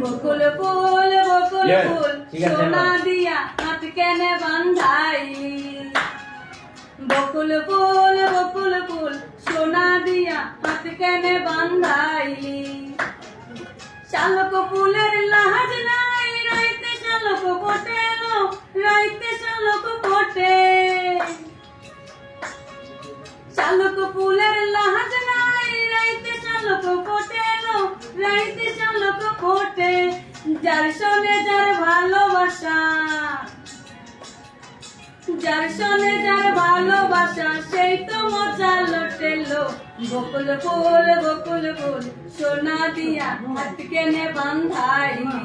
বকুল ফুল সোনা দিয়া হাত কেনে বান্ধাইলি। বকুল ফুল সোনা দিয়া হাত কেনে বান্ধাইলি। শালক ফুলের লাজ নাই রাইতে শালক ফোটে, রাইতে শালক ফোটে। শালক ফুলের লাজ নাই রাইতে শালক ফোটে, রাইতে শালক ফোটে। যার সনে যার ভালোবাসা, যার সনে যার ভালোবাসা সেই তো মজা লটেলো। বকুল ফুল সোনা দিয়া হাত কেনে বান্ধাইলি।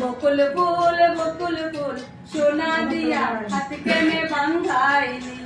বকুল ফুল সোনা দিয়া হাত কেনে বান্ধাইলি।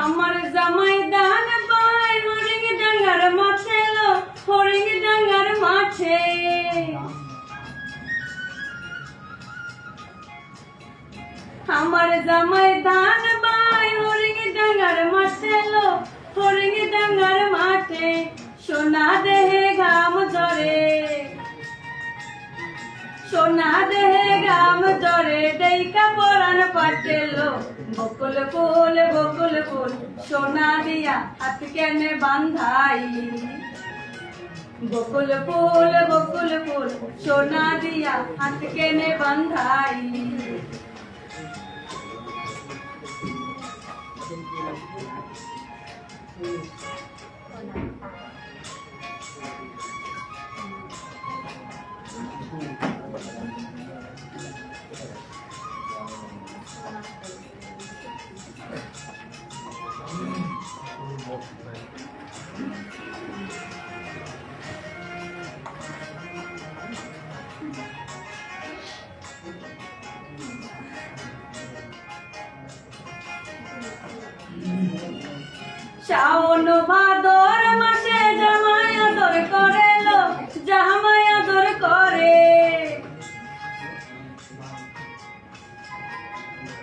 আমার জামাই দান পায় হরিং ডাঙ্গার মাঠে, হরিং ডাঙ্গার মাঠে। আমার জামাই ধান পায় হরিং ডাঙ্গার মাঠে, হরিং ডাঙ্গার মাঠে। সোনা দেহে ঘাম ঝরে, সোনা দেহে ঘাম ঝরে, দেইকা পরাণ পাটেলো। বকুল ফুল সোনা দিয়া হাত কেনে বান্ধাইলি। বকুল ফুল সোনা দিয়া হাত কেনে বান্ধাইলি।